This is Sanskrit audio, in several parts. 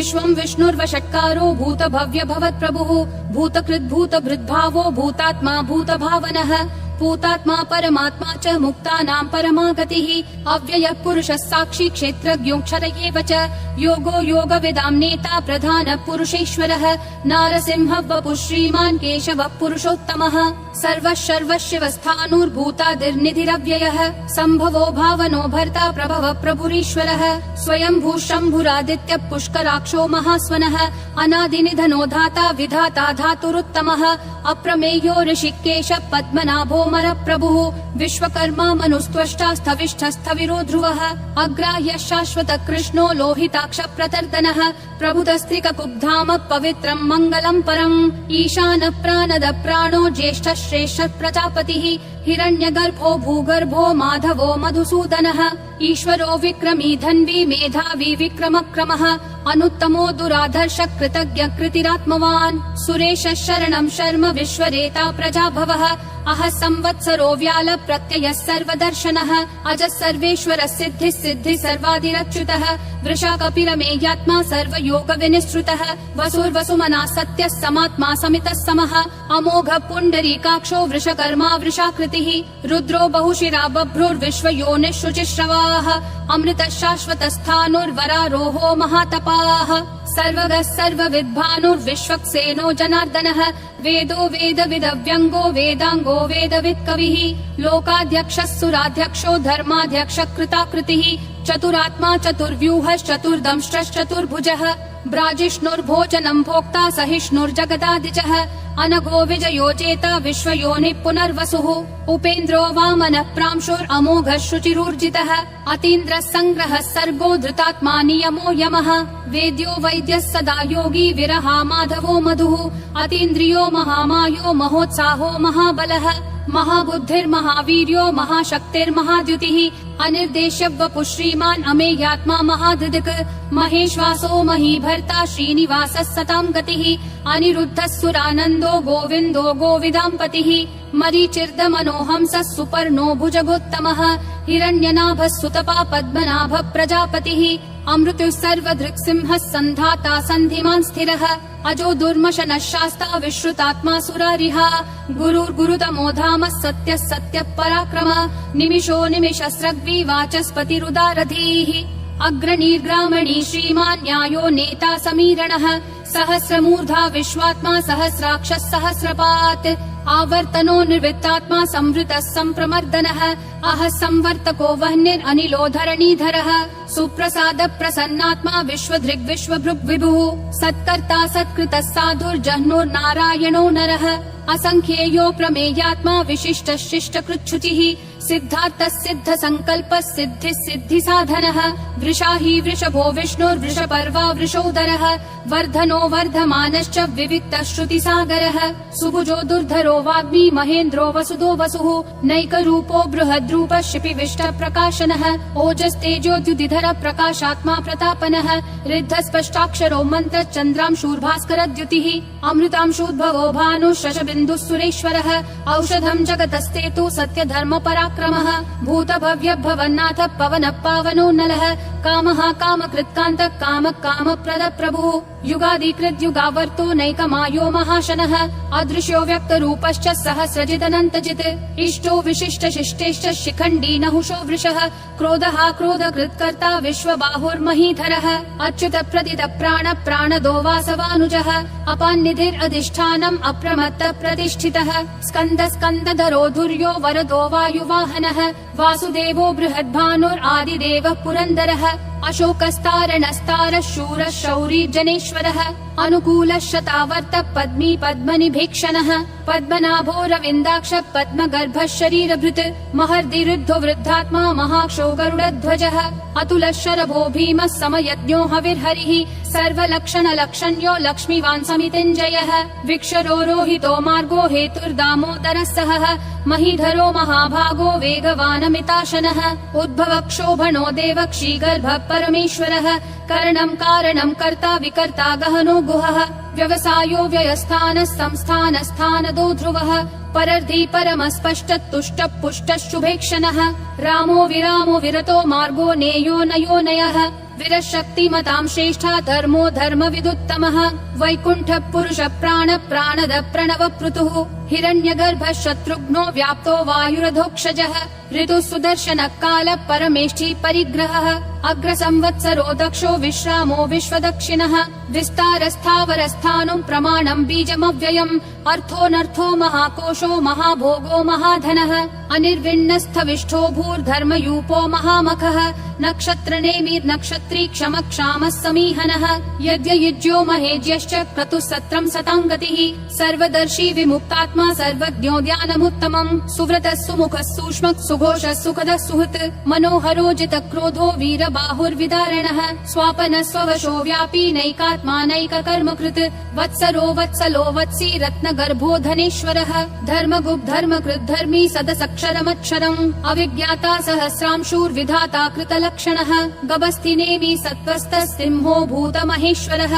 विश्वं विष्णुर्वषट्कारो भूत भव्य भवत् प्रभुः भूतकृद् भूत भृद्भावो भूतात्मा भूत भावनः भूतात्मा परमात्मा च मुक्तानां परमा गतिः अव्ययः पुरुषः साक्षी क्षेत्रज्ञोऽक्षर एव च योगो योगविदां नेता प्रधानः पुरुषेश्वरः नारसिंहः वपुः श्रीमान् केशवः पुरुषोत्तमः सर्वः सर्वशिवस्थाणुर्भूतादिर्निधिरव्ययः सम्भवो भावनो भर्ता प्रभवः प्रभुरीश्वरः स्वयंभू शम्भुरादित्यः पुष्कराक्षो महास्वनः अनादिनिधनो धाता विधाता धातुरुत्तमः अप्रमेयो ऋषिकेशः पद्मनाभो प्रभुः विश्वकर्मा मनुस्त्वष्टा स्थविष्ठस्थविरो ध्रुवः अग्राह्यः शाश्वतः कृष्णो लोहिताक्ष प्रतर्दनः प्रभुतस्त्रिककुब्धाम पवित्रं मङ्गलं परम् ईशानः प्राणद प्राणो ज्येष्ठः श्रेष्ठः प्रजापतिः हिरण्यगर्भो भूगर्भो माधवो मधुसूदनः ईश्वरो विक्रमी धन्वी मेधावी विक्रमक्रमः अनुत्तमो दुराधर्ष कृतज्ञ कृतिरात्मवान् सुरेशः शरणं शर्म विश्वरेता प्रजाभवः अह संवत्सरो व्याल प्रत्ययः सर्वदर्शनः अजः सर्वेश्वरः सिद्धिः सिद्धिः सर्वादिरच्युतः वृषा कपिरमेयात्मा सर्वयोग विनिसृतः वसुर्वसुमना सत्यः समात्मा समितः समः अमोघ पुण्डरीकाक्षो वृषकर्मा वृषाकृतिः रुद्रो बहुशिरा बभ्रुर्विश्वयोनिः शुचिश्रवाः अमृतः शाश्वतस्थाणुर्वरारोहो महातपाः सर्वगः सर्वविद्भानुर्विश्वक्सेनो जनार्दनः वेदो वेदविदव्यङ्गो वेदाङ्गो वेदवित् कविः लोकाध्यक्षः सुराध्यक्षो धर्माध्यक्षः कृताकृतिः चतुरात्मा चतुर्व्यूहश्चतुर्दंष्ट्रश्चतुर्भुजः ब्राजिष्णुर्भोजनं भोक्ता सहिष्णुर्जगदादिजः अनघो विजयो जेता विश्वयोनिः पुनर्वसुः उपेन्द्रो वामनः प्रांशुरमोघः शुचिरूर्जितः अतीन्द्रः सङ्ग्रहः सर्गो धृतात्मा नियमो यमः वेद्यो वैद्यः सदा योगी विरहा माधवो मधुः अतीन्द्रियो महामायो महोत्साहो महाबलः महाबुद्धिर्महावीर्यो महाशक्तिर्महाद्युतिः अनिर्देश्य वपुः श्रीमान् अमेयात्मा महाधृदिक् महेश्वासो महीभर्ता श्रीनिवासः सतां गतिः अनिरुद्धः सुरानन्दो गोविन्दो गोविदाम्पतिः मरीचिर्दमनोहंसः सुपर्णो भुजगोत्तमः हिरण्यनाभः सुतपा पद्मनाभः प्रजापतिः अमृतुः सर्वदृक्सिंहः सन्धाता सन्धिमान् स्थिरः अजो दुर्मशनः शास्ता विश्रुतात्मा सुरारिहा गुरुर्गुरुतमो धामः सत्यः सत्यः पराक्रमः निमिषो निमिषस्रग्वी वाचस्पतिरुदारधीः अग्रणीर्ग्रामणी श्रीमान् न्यायो नेता समीरणः सहस्रमूर्धा विश्वात्मा सहस्राक्षः सहस्रपात् आवर्तनो निर्वृत्तात्मा संवृतः सम्प्रमर्दनः अह संवर्तको वह्निरनिलो धरणीधरः सुप्रसाद प्रसन्नात्मा विश्वधृग् विश्वभृग् विभुः सत्कर्ता सत्कृतः साधुर्जह्नुर्नारायणो नरः असंख्येयो प्रमेयात्मा विशिष्टः शिष्टकृच्छुचिः सिद्धार्थः सिद्ध संकल्पः सिद्धिः सिद्धि साधनः वृषाही वृषभो विष्णुर्वृषपर्वा वृषोदरः वर्धनो वर्धमानश्च विविक्तः श्रुतिसागरः सुभुजो दुर्धरो वाग्मी महेन्द्रो वसुदो वसुः नैकरूपो बृहद्रूपः शिपिविष्ट प्रकाशनः ओजस्तेजोद्युतिधर प्रकाशात्मा प्रतापनः ऋद्धस्पष्टाक्षरो मन्त्र चन्द्रांशूर्भास्करद्युतिः अमृतांशूद्भवो भानुः शशबिन्दुः सुरेश्वरः औषधं जगतस्तेतु सत्यधर्म पराक्रमः भूतभव्य भवन्नाथ पवनः पावनो नलः कामः कामकृत्कान्तः कामः कामप्रद प्रभुः युगादिकृद्युगावर्तो नैकमायो महाशनः अदृश्यो व्यक्तरूपश्च सहस्रजिदनन्तजित् इष्टो विशिष्ट शिष्टेश्च शिखण्डी नहुषो वृषः क्रोधः क्रोधकृत्कर्ता विश्वबाहुर्महीधरः अच्युत प्रदित प्राण प्राणदो वासवानुजः अपान्निधिरधिष्ठानम् अप्रमत्त प्रतिष्ठितः स्कन्द स्कन्दधरो धुर्यो वरदो वायुवाहनः वासुदेवो बृहद्भानुरादिदेवः पुरन्दरः अशोकस्तारणस्तारः शूरः शौरी जनेश्वरः अनुकूलः शतावर्त पद्मी पद्मनिभीक्षणः पद्मनाभो रविन्दाक्ष पद्मगर्भः शरीरभृत् महर्दिरुद्धो वृद्धात्मा महाक्षो गरुडध्वजः अतुलः शरभो भीमः समयज्ञो हविर्हरिः सर्वलक्षणलक्षण्यो लक्ष्मीवान् समितिञ्जयः विक्षरो रोहितो मार्गो हेतुर्दामोदरः सहः महीधरो महाभागो वेगवानमिताशनः उद्भवः क्षोभनो देवक्षीगर्भः परमेश्वरः करणं कारणं कर्ता विकर्ता गहनो गुहः व्यवसायो व्ययस्थानः संस्थानस्थानदो ध्रुवः परर्धी परमस्पष्ट तुष्ट पुष्ट शुभेक्षणः रामो विरामो विरतो मार्गो नेयो नयो नयः विरशक्तिमतां श्रेष्ठा धर्मो धर्म विदुत्तमः वैकुण्ठ पुरुष प्राण प्राणद प्रणव पृथुः हिरण्यगर्भ शत्रुघ्नो व्याप्तो वायुरधोक्षजः ऋतु सुदर्शन काल परमेष्ठी परिग्रहः अग्र संवत्सरो दक्षो विश्रामो विश्वदक्षिणः विस्तारस्थावरस्थानं प्रमाणं बीजमव्ययम् अर्थोऽनर्थो महाकोशो महाभोगो महाधनः अनिर्विण्णस्थविष्ठो भूर्धर्मयूपो महामखः नक्षत्रनेमिर्नक्षत्री क्षम क्षामः समीहनः यज्ञयुज्यो महेज्यश्च क्रतुसत्रं सतां गतिः सर्वदर्शी विमुक्तात्मा सर्वज्ञो ध्यानमुत्तमम् सुव्रतः सुमुखः सूक्ष्मः सुघोषः सुखदः सुहृत् मनोहरो जितक्रोधो वीरबाहुर्विदारणः स्वापनः स्ववशो व्यापी नैकात्मा नैककर्मकृत् वत्सरो वत्सलो वत्सी रत्नगर्भो धनेश्वरः धर्मगुप् धर्मकृत् धर्मी सदसक्षरमक्षरम् अविज्ञाता सहस्रांशूर्विधाता कृतलक्षणः गभस्तिनेमि सत्त्वस्तः सिंहो भूतमहेश्वरः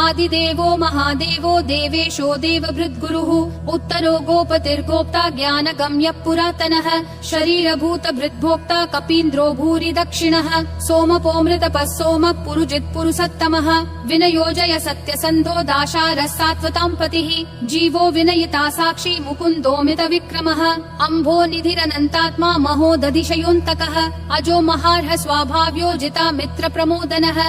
आदिदेवो महादेवो देवेशो देवभृद्गुरुः उत्तरो गोपतिर्गोप्ता ज्ञानगम्यः पुरातनः शरीरभूतभृद्भोक्ता कपीन्द्रो भूरि दक्षिणः सोमपोमृतपः सोमः पुरुजित् पुरुषोत्तमः विनयोजय सत्यसन्धो दाशारः सात्वतां पतिः जीवो विनयिता साक्षी मुकुन्दोमित विक्रमः अम्भो निधिरनन्तात्मा महोदधिशयोऽन्तकः अजो महार्ह स्वाभाव्यो जिता मित्र प्रमोदनः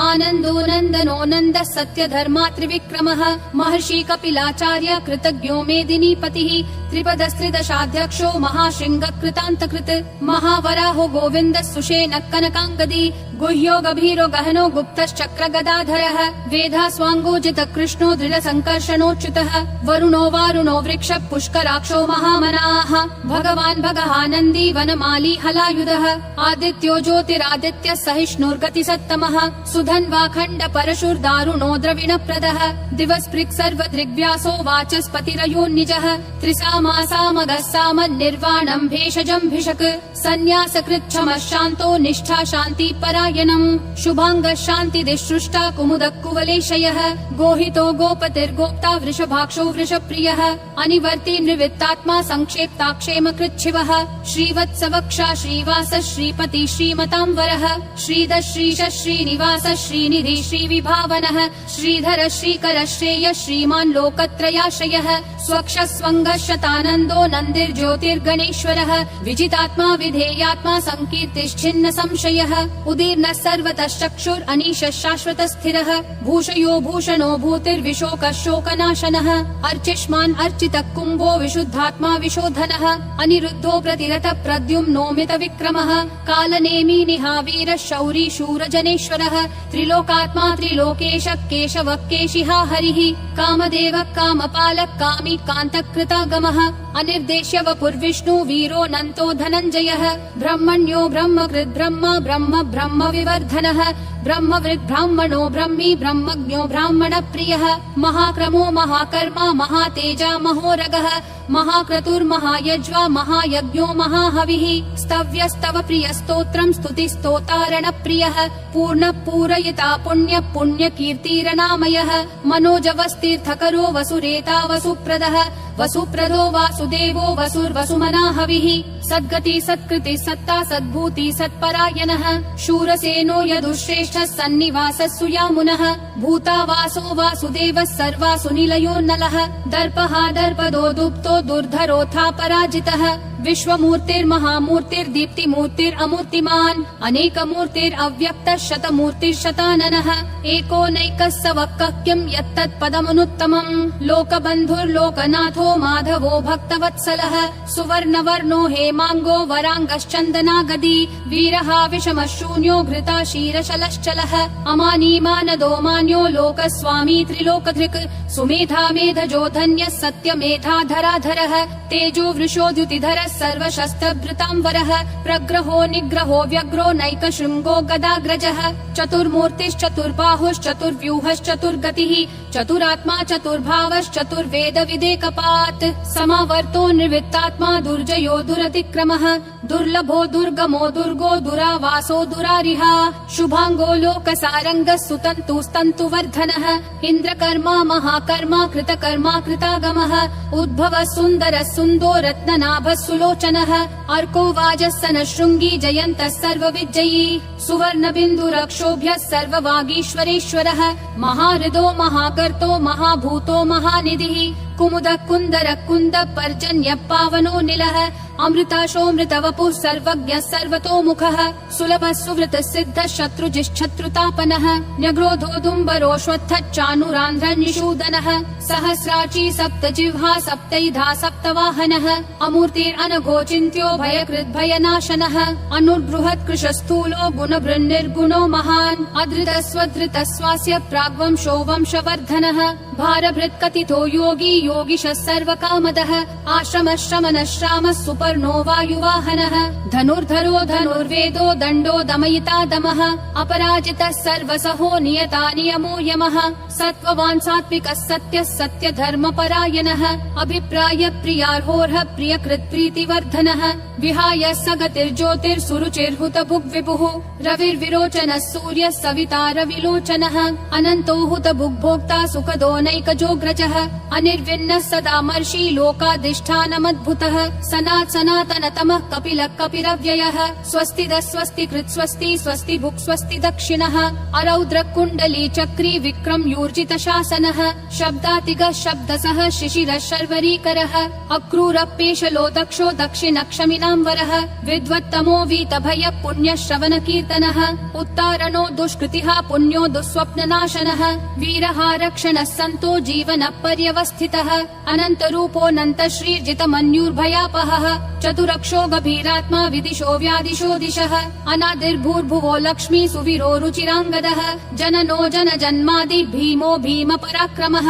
आनन्दो नन्दनो नन्दः सत्य धर्मा त्रिविक्रमः महर्षि कपिलाचार्य कृतज्ञो मेदिनीपतिः त्रिपदस्त्रिदशाध्यक्षो महाशृंग कृतान्तकृत् महावराहो गोविन्द सुषेण कनकाङ्गदी गुह्यो गभीरो गहनो गुप्तश्चक्र गदाधरः वेधा स्वाङ्गोजित कृष्णो दृढ संकर्षणोच्युतः वरुणो वारुणो वृक्ष पुष्कराक्षो महामनाः भगवान् भगहानन्दी वनमाली हलायुधः आदित्यो ज्योतिरादित्य सहिष्णुर्गति सत्तमः सुधन्वा खण्ड परशुर्दारुणो द्रविणप्रदः दिवस्पृक् सर्वदृग्व्यासो वाचस्पतिरयोन्निजः त्रिसामासामगः सामन्निर्वाणम् भेषजम् भिषक् सन्न्यासकृच्छमः शान्तो निष्ठा शान्ति परायणम् शुभाङ्गः शान्तिदिसृष्टा कुमुदः कुवलेशयः गोहितो गोपतिर्गोप्ता वृषभाक्षो वृषप्रियः अनिवर्ति निवृत्तात्मा संक्षेप्ताक्षेम कृच्छिवः श्रीवत्सवक्षा श्रीवास श्रीपति श्रीमतां वरः श्रीध श्रीश श्रीनिवास श्रीनिधि श्रीविभावनः श्रीधर श्रीकर श्रेय श्रीमान् लोकत्रयाश्रयः स्वक्ष स्वङ्गः शतानन्दो नन्दिर्ज्योतिर्गणेश्वरः विजितात्मा विधेयात्मा संकीर्तिश्छिन्न संशयः उदीर्णः सर्वतः चक्षुर् अनीशः शाश्वतः स्थिरः भूषयो भूषणो भूतिर्विशोकः शोकनाशनः अर्चिष्मान् अर्चितः कुम्भो विशुद्धात्मा विशोधनः अनिरुद्धो प्रतिरतः प्रद्युम्नोमित विक्रमः कालनेमी निहावीरः शौरी शूरजनेश्वरः त्रिलोकात्मा त्रिलोकेशः केशवः केशिहा हरिः कामदेवः कामपालः कामी कान्तकृतागमः अनिर्देश्य वपुर्विष्णु वीरो नन्तो धनञ्जयः ब्रह्मण्यो ब्रह्मकृत् ब्रह्म ब्रह्म ब्रह्म विवर्धनः ब्रह्मवृद् ब्राह्मणो ब्रह्मी ब्रह्मज्ञो ब्राह्मण प्रियः महाक्रमो महाकर्मा महातेजा महोरगः महाक्रतुर्महायज्वा महायज्ञो महाहविः स्तव्यस्तव प्रिय स्तोत्रम् स्तुतिस्तोतारण प्रियः पूर्ण पूरयिता पुण्य पुण्य कीर्तिरनामयः मनोजवस्तीर्थकरो वसुरेता वसुप्रदः वसुप्रदो वासुदेवो वसुर्वसुमना हविः सद्गति सत्कृति सत्ता सद्भूति सत्परायणः शूरसेनो यदुश्रेष्ठः सन्निवासः सुयामुनः भूतावासो वासुदेवः सर्वासु निलयो नलः दर्पः दर्पदो दुप्तो दुर्धरोऽथा पराजितः विश्वमूर्तिर्महामूर्तिर्दीप्तिमूर्तिरमूर्तिमान् अनेकमूर्तिरव्यक्तः शतमूर्तिर्शताननः एकोनैकः सवक्कः किं यत्तत्पदमनुत्तमम् लोकबन्धुर्लोकनाथो माधवो भक्तवत्सलः सुवर्णवर्णो हेमाङ्गो वराङ्गश्चन्दनागदी वीरः विषमः शून्यो घृता क्षीरशलश्चलः अमानी मानदो मान्यो लोकस्वामी त्रिलोकधृक् सुमेधा मेधजो धन्यः सत्यमेधाधराधरः तेजो वृषो द्युतिधरः सर्वशस्त्रभृताम्बरः प्रग्रहो निग्रहो व्यग्रो नैकशृङ्गो गदाग्रजः चतुर्मूर्तिश्चतुर्बाहुश्चतुर्व्यूहश्चतुर्गतिः चतुरात्मा चतुर्भावश्चतुर्वेद विदेकपात् समावर्तो निवृत्तात्मा दुर्जयो दुरतिक्रमः दुर्लभो दुर्गमो दुर्गो दुरावासो दुरारिहा शुभांगो लोकसारंगः सुतन्तुस्तन्तुवर्धनः इन्द्रकर्मा महाकर्मा कृतकर्मा कृतागमः उद्भवः सुन्दरः सुन्दो रत्ननाभः सुलोचनः अर्को वाजस्सनः शृङ्गी जयन्तः सर्वविजयी सुवर्णबिन्दुरक्षोभ्यः सर्ववागीश्वरेश्वरः महाहृदो महाकर्तो महाभूतो महानिधिः कुमुदः कुन्दरः कुन्दः पर्जन्यः पावनो निलः अमृताशोऽमृतवपुः सर्वज्ञः सर्वतोमुखः सुलभः सुवृतः सिद्धः शत्रुजिश्शत्रुतापनः न्यग्रोधोदुम्बरोऽश्वत्थः चाणूरान्ध्रनिषूदनः सहस्राची सप्तजिह्वा सप्तैधा सप्तवाहनः अमूर्तिरनघोचिन्त्यो भयकृद्भयनाशनः अनुर्बृहत् कृशस्थूलो गुणभृन्निर्गुणो महान् अधृतः स्वधृतः स्वास्य प्राग्वंशो वंशवर्धनः भारभृत्कथितो योगी योगिशः सर्वकामदः आश्रमः श्रमणः श्रामः सुपर्णो वायुवाहनः धनुर्धरो धनुर्वेदो दण्डो दमयिता दमः अपराजितः सर्वसहो नियता नियमो यमः सत्त्ववान् सात्विकः सत्यः सत्यधर्मपरायणः अभिप्राय प्रियार्होर्ह प्रियकृत् प्रीतिवर्धनः विहाय सगतिर्ज्योतिर्सुरुचिर्हुतभुग्विभुः रविर्विरोचनः सूर्यः सविता रविलोचनः अनन्तो हुतभुग्भोक्ता सुखदो नैकजोग्रजः अनिर्विन्नः सदा मर्षि लोकाधिष्ठानमद्भुतः सनातनतमः कपिलः कपिरव्ययः स्वस्तिदः स्वस्तिकृत् स्वस्ति स्वस्ति भुक् स्वस्ति दक्षिणः अरौद्रः कुण्डली चक्री विक्रम यूर्जित शासनः शब्दातिगः शब्दसः शिशिरः शर्वरीकरः अक्रूरः पेशलो दक्षो दक्षिणक्षमिनाम्बरः विद्वत्तमो वीतभयः पुण्यः श्रवण कीर्तनः उत्तारणो दुष्कृतिः पुण्यो दुःस्वप्ननाशनः वीरः रक्षणः सन्तो जीवनः पर्यवस्थितः अनन्तरूपोऽनन्त श्रीर्जितमन्युर्भयापहः चतुरक्षो गभीरात्मा विदिशो व्यादिशो दिशः अनादिर्भूर्भुवो लक्ष्मी सुवीरो रुचिराङ्गदः जननो जनजन्मादि भीमो भीम पराक्रमः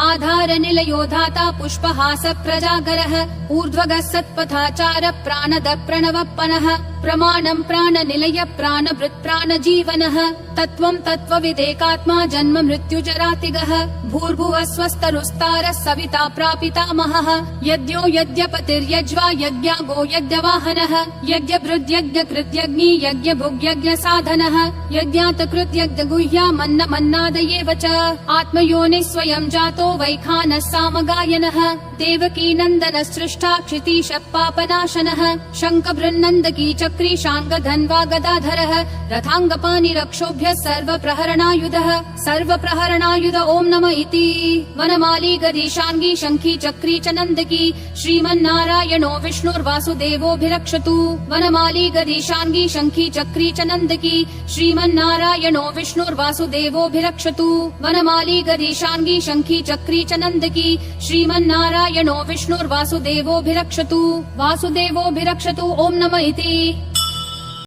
आधार निलयो धाता पुष्पहास प्रजागरः ऊर्ध्वगः सत्पथाचार प्राणद प्रणवप्पनः प्रमाणं प्राणनिलय प्राणभृत् प्राणजीवनः तत्त्वं तत्त्वविदेकात्मा जन्म मृत्युजरातिगः भूर्भुवः स्वस्तरुस्तारः सविता प्रापितामहः यज्ञो यज्ञपतिर्यज्वा यज्ञागो यज्ञवाहनः यज्ञभृद्यज्ञकृत्यग्नि यज्ञभुग्यज्ञसाधनः यज्ञातकृत्यज्ञगुह्यामन्नमन्नादयेव च आत्मयोनिः स्वयं जातो वैखानः सामगायनः देवकी नन्दनः सृष्टा क्षितीशः पापनाशनः शङ्खबृन्नन्दकी चक्री शाङ्गधन्वा गदाधरः रथाङ्गपाणिरक्षोभ्यः सर्वप्रहरणायुधः सर्वप्रहरणायुध ॐ नम इति वनमाली गदीशाङ्गी शङ्खी चक्री च नन्दकी श्रीमन्नारायणो विष्णुर्वासुदेवोऽभिरक्षतु वनमाली गदीशाङ्गी शङ्खी चक्री च नन्दकी श्रीमन्नारायणो विष्णुर्वासुदेवोऽभिरक्षतु वनमाली गदीशाङ्गी शङ्खी चक्री च नन्दकी श्रीमन्नारायणो विष्णुर्वासुदेवोऽभिरक्षतु वासुदेवोऽभिरक्षतु ॐ नम इति